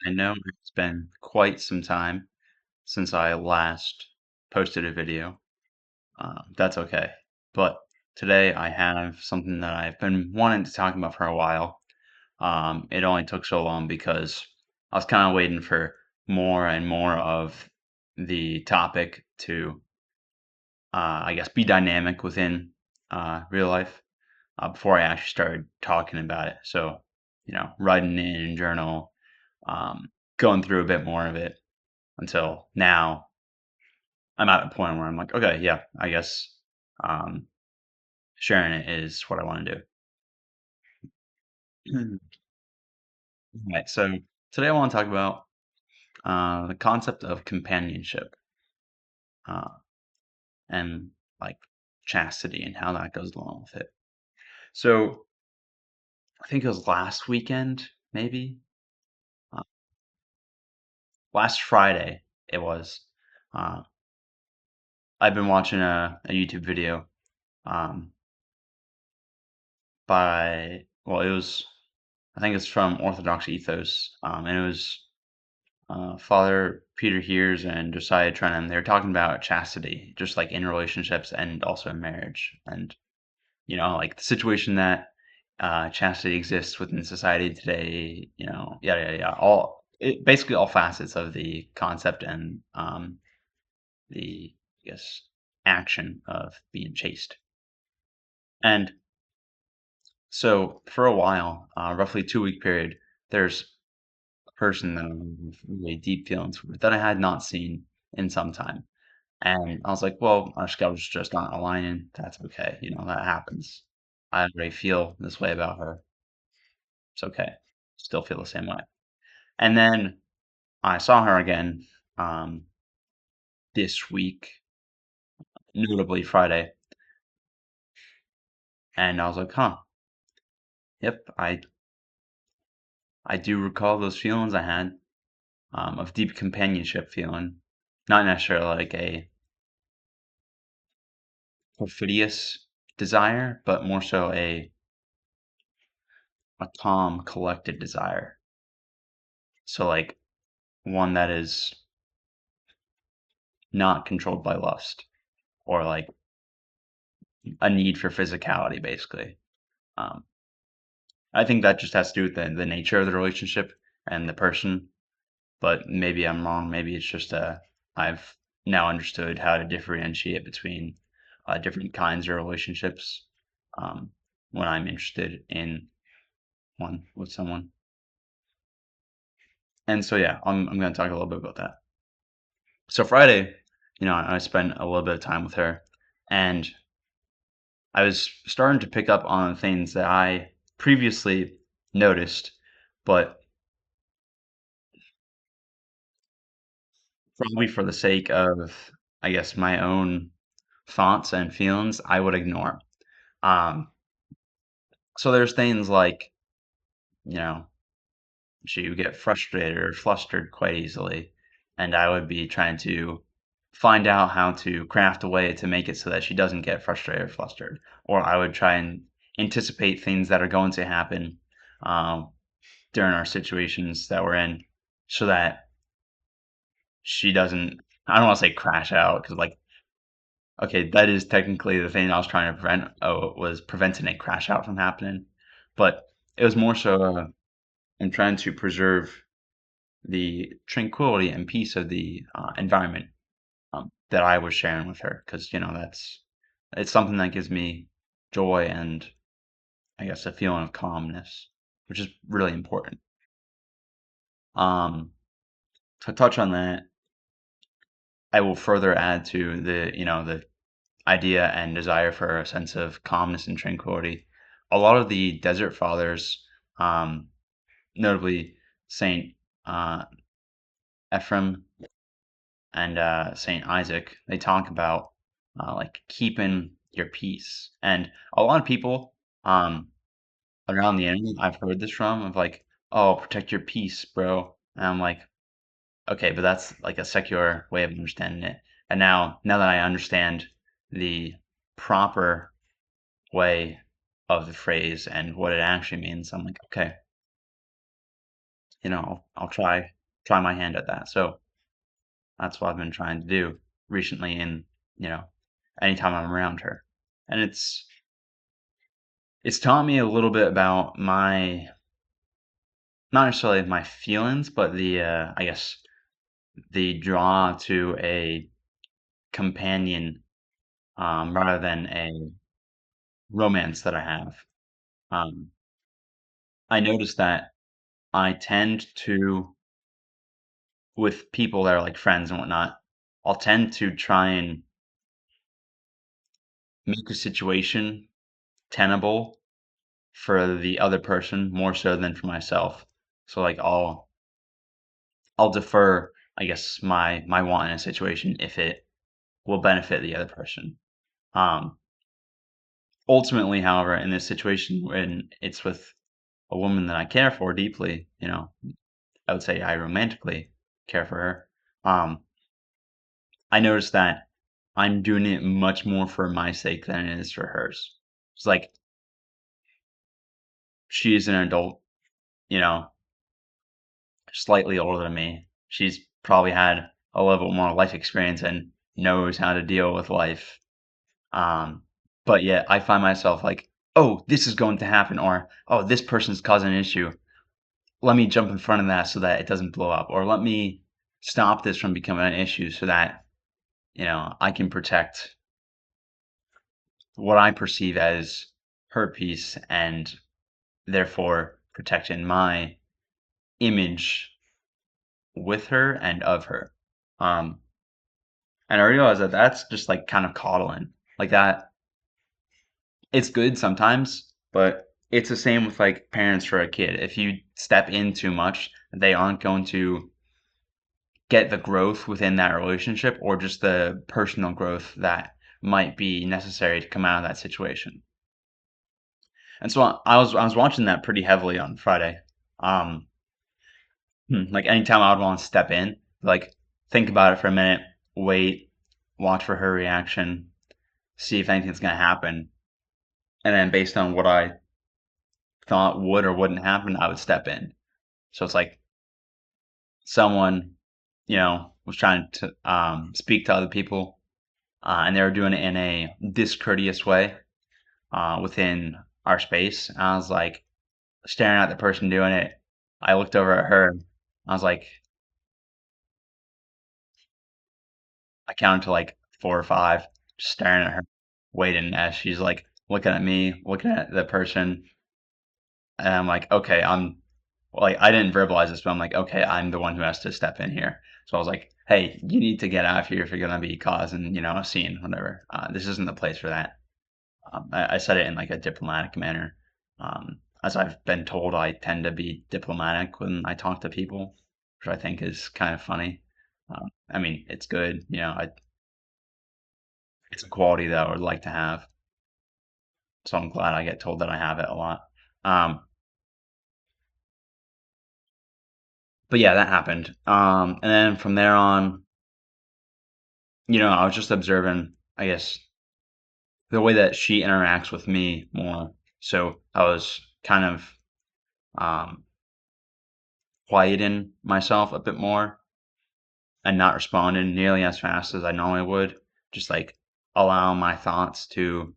I know it's been quite some time since I last posted a video. That's okay. But today I have something that I've been wanting to talk about for a while. It only took so long because I was kind of waiting for more and more of the topic to, I guess, be dynamic within real life before I actually started talking about it. So, writing it in a journal, going through a bit more of it until now I'm at a point where I'm like, okay, yeah, I guess um, sharing it is what I want to do. Right. So today I want to talk about the concept of companionship uh, and like chastity and how that goes along with it. So I think it was last weekend, maybe uh, last Friday. It was. Uh, I've been watching a YouTube video um, by it was I think it's from Orthodox Ethos, and it was Father Peter Hears and Josiah Trenum. They were talking about chastity, just like in relationships and also in marriage, and like the situation that chastity exists within society today. Yada yada yada. Basically all facets of the concept and the I guess action of being chaste. And so for a while, roughly 2 week period, there's person that I have really deep feelings for that I had not seen in some time. And I was like, well, our schedules just not aligning. That's okay. That happens. I already feel this way about her. It's okay. Still feel the same way. And then I saw her again this week, notably Friday. And I was like, huh, yep, I do recall those feelings I had of deep companionship feeling. Not necessarily like a perfidious desire, but more so a calm, collected desire. So like one that is not controlled by lust or like a need for physicality, basically. Um, I think that just has to do with the nature of the relationship and the person. But maybe I'm wrong. Maybe it's just I've now understood how to differentiate between different kinds of relationships um, when I'm interested in one with someone. And so yeah, I'm going to talk a little bit about that. So Friday, I spent a little bit of time with her, and I was starting to pick up on things that I previously noticed, but probably for the sake of, I guess, my own thoughts and feelings, I would ignore. Um, so there's things like, you know, she would get frustrated or flustered quite easily, and I would be trying to find out how to craft a way to make it so that she doesn't get frustrated or flustered. Or I would try and anticipate things that are going to happen um, during our situations that we're in, so that she doesn't. I don't want to say crash out because, like, okay, that is technically the thing I was trying to prevent. Oh, was preventing a crash out from happening, but it was more so. I'm trying to preserve the tranquility and peace of the environment that I was sharing with her, because it's something that gives me joy and I guess a feeling of calmness, which is really important. Um, to touch on that, I will further add to the idea and desire for a sense of calmness and tranquility. A lot of the desert fathers, um, notably Saint uh, Ephraim and Saint Isaac, they talk about like keeping your peace. And a lot of people around the internet I've heard this from of like, oh, protect your peace, bro. And I'm like, okay, but that's like a secular way of understanding it. And now that I understand the proper way of the phrase and what it actually means, I'm like, okay, I'll try. try my hand at that. So that's what I've been trying to do recently in, you know, anytime I'm around her. And it's taught me a little bit about my not necessarily my feelings, but the I guess the draw to a companion rather than a romance that I have. Um, I noticed that I tend to, with people that are like friends and whatnot, I'll tend to try and make a situation tenable for the other person more so than for myself. So like I'll defer, I guess, my want in a situation if it will benefit the other person. Um, Ultimately, however, in this situation when it's with a woman that I care for deeply, I would say I romantically care for her. Um, I noticed that I'm doing it much more for my sake than it is for hers. It's like she's an adult, you know, slightly older than me. She's probably had a little bit more life experience and knows how to deal with life. Um, but yet I find myself like, oh, this is going to happen, or oh, this person's causing an issue. Let me jump in front of that so that it doesn't blow up, or let me stop this from becoming an issue so that I can protect what I perceive as her peace and therefore protecting my image with her and of her. Um, and I realize that that's just like kind of coddling. Like that, it's good sometimes, but it's the same with like parents for a kid. If you step in too much, they aren't going to get the growth within that relationship or just the personal growth that might be necessary to come out of that situation. And so I was watching that pretty heavily on Friday. Um, like anytime I would want to step in, like think about it for a minute, wait, watch for her reaction, see if anything's gonna happen, and then based on what I thought would or wouldn't happen, I would step in. So it's like someone, was trying to speak to other people, and they were doing it in a discourteous way within our space. And I was like staring at the person doing it. I looked over at her. I was like, I counted to like 4 or 5, just staring at her, waiting as she's like looking at me, looking at the person. And I'm like, okay, like, I didn't verbalize this, but I'm like, okay, I'm the one who has to step in here. So I was like, hey, you need to get out of here if you're going to be causing, a scene, whatever. This isn't the place for that. I said it in like a diplomatic manner. As I've been told, I tend to be diplomatic when I talk to people, which I think is kind of funny. I mean, it's good, it's a quality that I would like to have. So I'm glad I get told that I have it a lot. Um, but yeah, that happened. And then from there on, I was just observing, I guess, the way that she interacts with me more. So I was kind of um, quieting myself a bit more and not responding nearly as fast as I normally would. Just like allow my thoughts to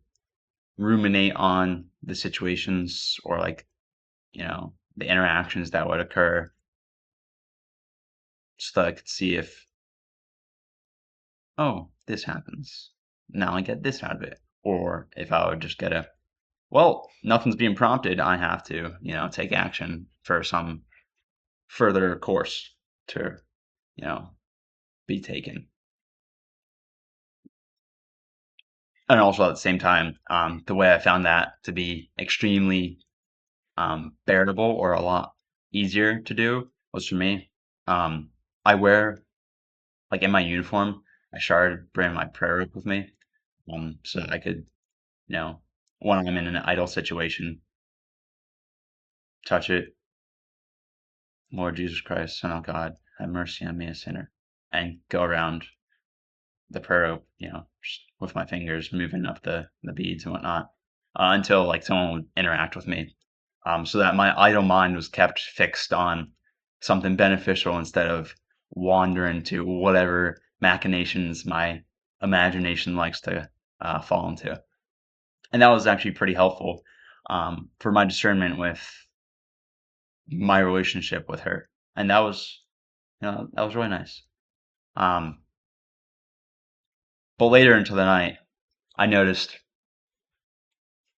ruminate on the situations or like, the interactions that would occur so that I could see if, oh, this happens. Now I get this out of it. Or if I would just get a, well, nothing's being prompted. I have to, take action for some further course to, you know, be taken. And also at the same time, the way I found that to be extremely bearable or a lot easier to do was for me. I wear, like in my uniform, I started bringing my prayer book with me so that I could, you know, when I'm in an idle situation, touch it. Lord Jesus Christ, Son of God, have mercy on me, a sinner, and go around the prayer rope, just with my fingers moving up the beads and whatnot, until like someone would interact with me, so that my idle mind was kept fixed on. something beneficial instead of wander into whatever machinations my imagination likes to fall into. And that was actually pretty helpful for my discernment with my relationship with her. And that was, that was really nice. Um, but later into the night, I noticed,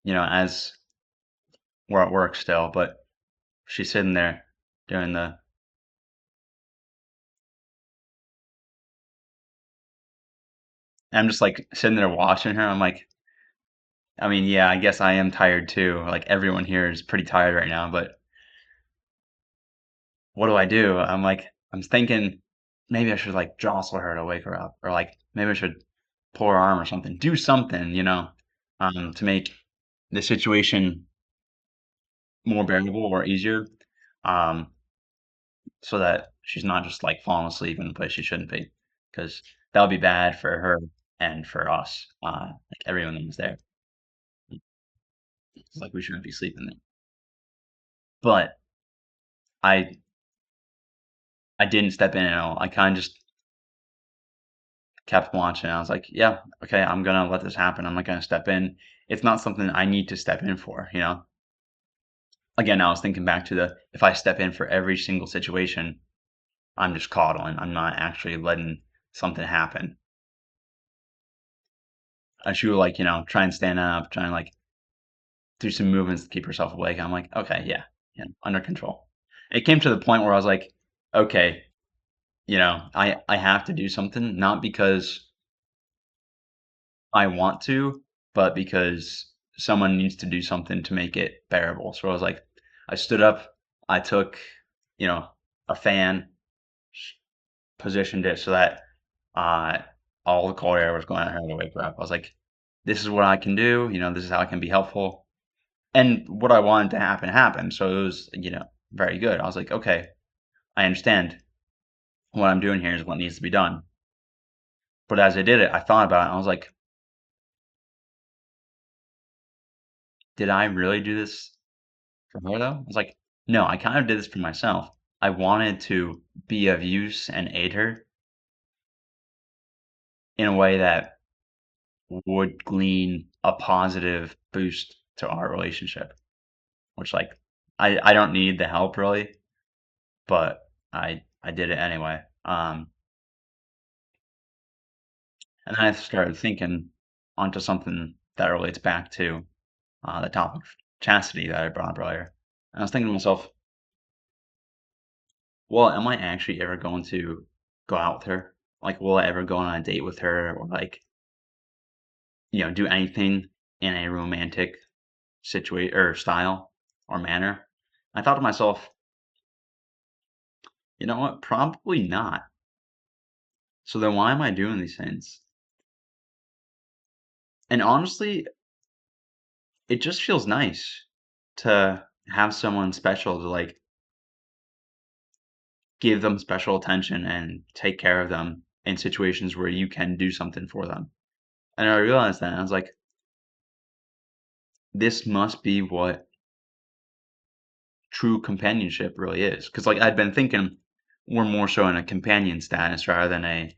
as we're at work still, but she's sitting there doing the, and I'm just like sitting there watching her. I'm like, I mean, yeah, I guess I am tired too. Like everyone here is pretty tired right now, but what do I do? I'm like, I'm thinking maybe I should like jostle her to wake her up, or like maybe I should pull her arm or something, do something, to make the situation more bearable or easier, um, so that she's not just like falling asleep in a place she shouldn't be, because that would be bad for her and for us, like everyone that was there. It's like we shouldn't be sleeping there. But I I didn't step in at all. I kind of just kept watching. I was like, yeah, okay, I'm gonna let this happen. I'm not gonna step in. It's not something I need to step in for. Again, I was thinking back to the if I step in for every single situation, I'm just coddling. I'm not actually letting something happen. And she would like, try and stand up, try and like do some movements to keep herself awake. I'm like, okay, yeah, yeah, under control. It came to the point where I was like, okay, I have to do something, not because I want to, but because someone needs to do something to make it bearable. So I was like, I stood up, I took, you know, a fan, positioned it so that uh, all the cold air was going at her to wake her up. I was like, this is what I can do. This is how I can be helpful. And what I wanted to happen happened. So it was, very good. I was like, okay, I understand what I'm doing here is what needs to be done. But as I did it, I thought about it. And I was like, did I really do this for her though? I was like, no, I kind of did this for myself. I wanted to be of use and aid her in a way that would glean a positive boost to our relationship, which like I don't need the help really, but I did it anyway. And then I started thinking onto something that relates back to the topic of chastity that I brought up earlier. And I was thinking to myself, well, am I actually ever going to go out with her? Like, will I ever go on a date with her or like, do anything in a romantic situation or style or manner? I thought to myself, you know what? Probably not. So then why am I doing these things? And honestly, it just feels nice to have someone special to like give them special attention and take care of them in situations where you can do something for them. And I realized that and I was like, this must be what true companionship really is. Because like I'd been thinking we're more so in a companion status rather than a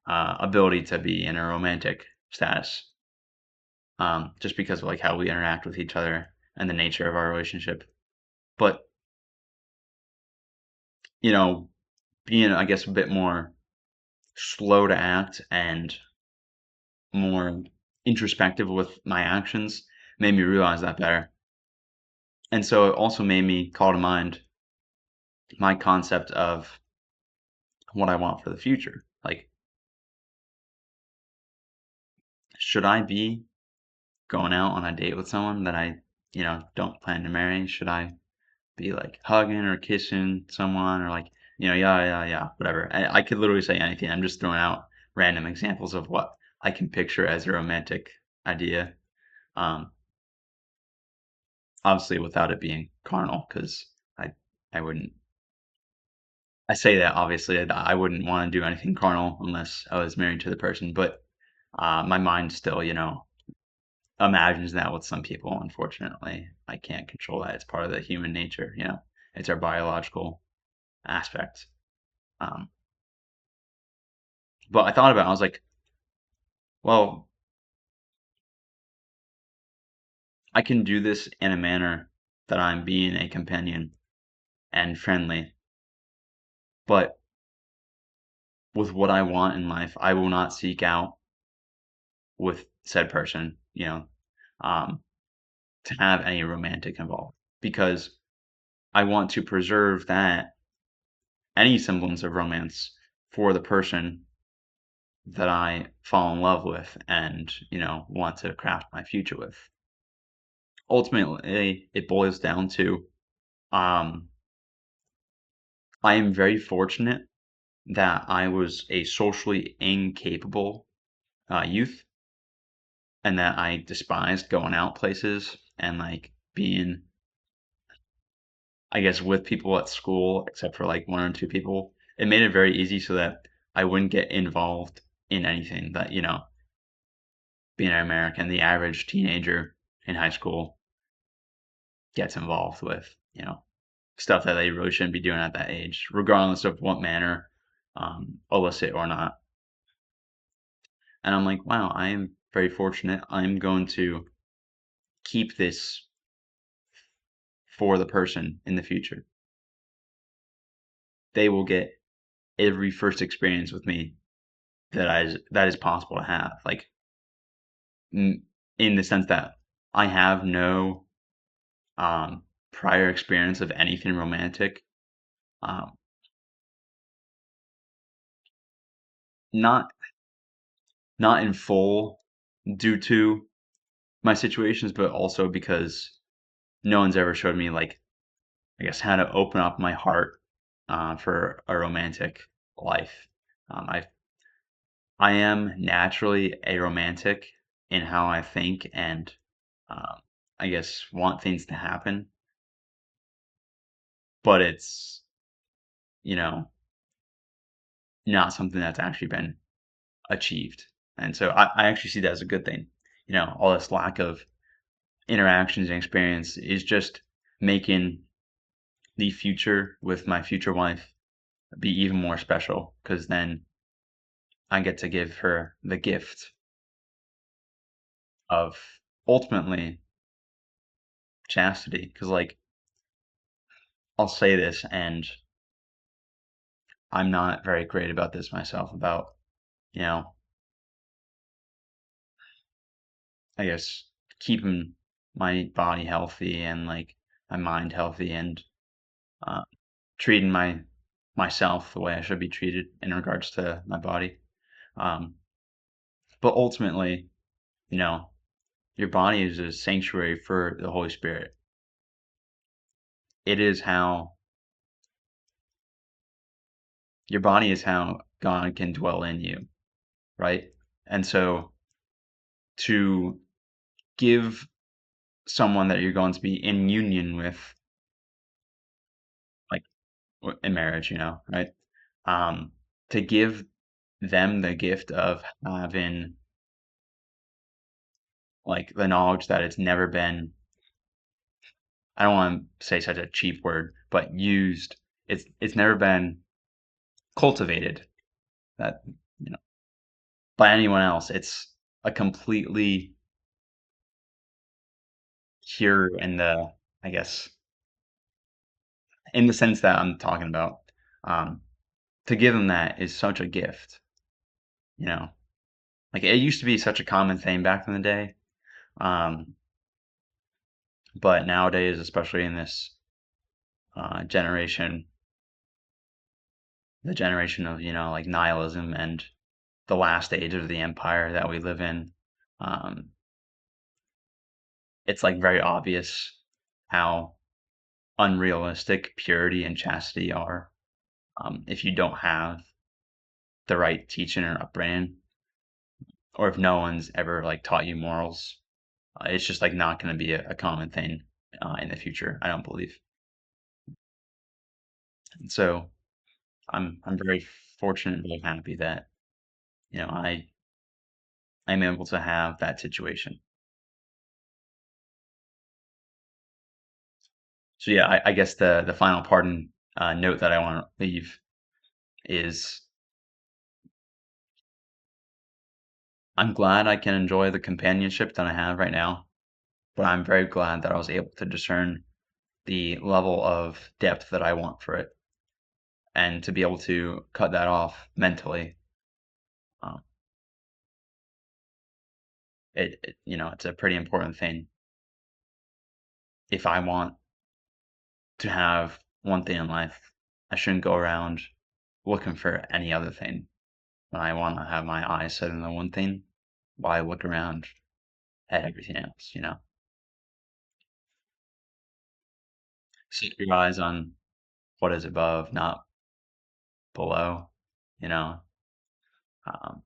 ability to be in a romantic status. Just because of like how we interact with each other and the nature of our relationship. But you know, being I guess a bit more slow to act and more introspective with my actions made me realize that better. And so it also made me call to mind my concept of what I want for the future. Like, should I be going out on a date with someone that I, don't plan to marry? Should I be like hugging or kissing someone or like, yeah, yeah, yeah, whatever. I could literally say anything. I'm just throwing out random examples of what I can picture as a romantic idea. Um, Obviously without it being carnal, because I wouldn't. I say that obviously I wouldn't want to do anything carnal unless I was married to the person, but my mind still, imagines that with some people. Unfortunately, I can't control that. It's part of the human nature. It's our biological. aspect. Um, but I thought about it, I was like, well, I can do this in a manner that I'm being a companion and friendly, but with what I want in life, I will not seek out with said person, um, to have any romantic involved because I want to preserve that any semblance of romance for the person that I fall in love with and, want to craft my future with. Ultimately, it boils down to um, I am very fortunate that I was a socially incapable youth and that I despised going out places and like being, I guess, with people at school, except for like one or two people. It made it very easy so that I wouldn't get involved in anything that, being an American, the average teenager in high school gets involved with, stuff that they really shouldn't be doing at that age, regardless of what manner, illicit or not. And I'm like, wow, I am very fortunate. I'm going to keep this for the person in the future. They will get every first experience with me that is possible to have. Like in the sense that I have no prior experience of anything romantic. Um, not not in full due to my situations, but also because no one's ever showed me like I guess how to open up my heart for a romantic life. I am naturally a romantic in how I think and um, I guess want things to happen, but it's you know not something that's actually been achieved. And so I actually see that as a good thing. All this lack of interactions and experience is just making the future with my future wife be even more special because then I get to give her the gift of ultimately chastity. Because, like, I'll say this, and I'm not very great about this myself, about, you know, I guess keeping my body healthy and, like, my mind healthy and uh, treating myself the way I should be treated in regards to my body. Um, but ultimately, you know, your body is a sanctuary for the Holy Spirit. It is how your body is how God can dwell in you, right? And so to give someone that you're going to be in union with, like in marriage, right? Um, to give them the gift of having like the knowledge that it's never been, I don't want to say such a cheap word, but used. It's never been cultivated that you know by anyone else. It's a completely pure in the, I guess, in the sense that I'm talking about. Um, to give them that is such a gift, you know. Like it used to be such a common thing back in the day, um, but nowadays, especially in this generation, the generation of like nihilism and the last age of the empire that we live in, um, it's like very obvious how unrealistic purity and chastity are. If you don't have the right teaching or upbringing, or if no one's ever like taught you morals, it's just like not going to be a common thing in the future. I don't believe. And so I'm very fortunate and very happy that I'm able to have that situation. So yeah, I guess the final part note that I want to leave is I'm glad I can enjoy the companionship that I have right now, but I'm very glad that I was able to discern the level of depth that I want for it and to be able to cut that off mentally. Um, it's a pretty important thing. If I want to have one thing in life, I shouldn't go around looking for any other thing. When I want to have my eyes set on the one thing, why look around at everything else? Set your eyes on what is above, not below, you know? Um,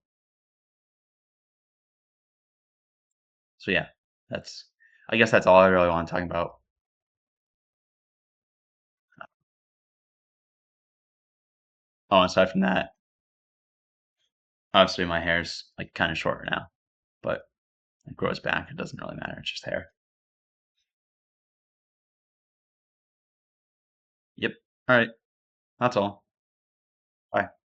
so yeah, that's, I guess that's all I really want to talk about. Oh, aside from that, obviously my hair's like kind of short now, but it grows back. It doesn't really matter. It's just hair. Yep. All right. That's all. Bye.